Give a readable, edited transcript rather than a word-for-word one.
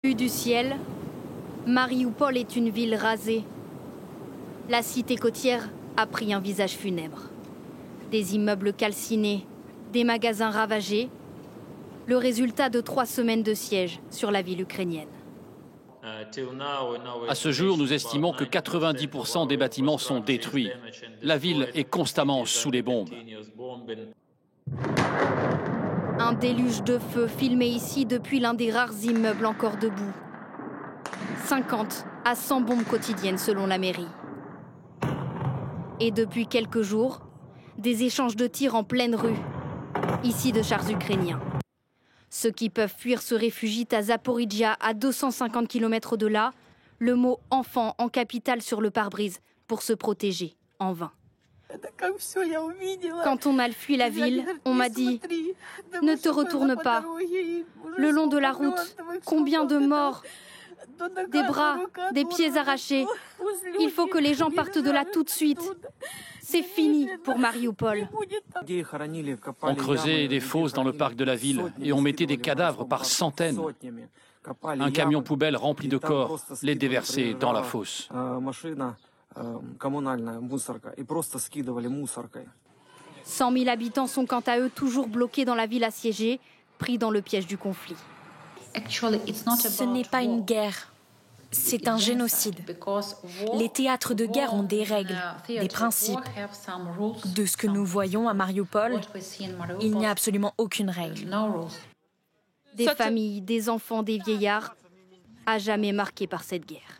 Vue du ciel, Marioupol est une ville rasée. La cité côtière a pris un visage funèbre. Des immeubles calcinés, des magasins ravagés, le résultat de 3 semaines de siège sur la ville ukrainienne. À ce jour, nous estimons que 90% des bâtiments sont détruits. La ville est constamment sous les bombes. Un déluge de feu filmé ici depuis l'un des rares immeubles encore debout. 50 à 100 bombes quotidiennes selon la mairie. Et depuis quelques jours, des échanges de tirs en pleine rue, ici de chars ukrainiens. Ceux qui peuvent fuir se réfugient à Zaporijia, à 250 km de là, le mot « enfant » en capitale sur le pare-brise pour se protéger, en vain. Quand on a fui la ville, on m'a dit « Ne te retourne pas. Le long de la route, combien de morts, des bras, des pieds arrachés. Il faut que les gens partent de là tout de suite. C'est fini pour Marioupol. » On creusait des fosses dans le parc de la ville et on mettait des cadavres par centaines. Un camion poubelle rempli de corps les déversait dans la fosse. 100 000 habitants sont quant à eux toujours bloqués dans la ville assiégée, pris dans le piège du conflit. Ce n'est pas une guerre, c'est un génocide. Les théâtres de guerre ont des règles, des principes. De ce que nous voyons à Marioupol, il n'y a absolument aucune règle. Des familles, des enfants, des vieillards, à jamais marqués par cette guerre.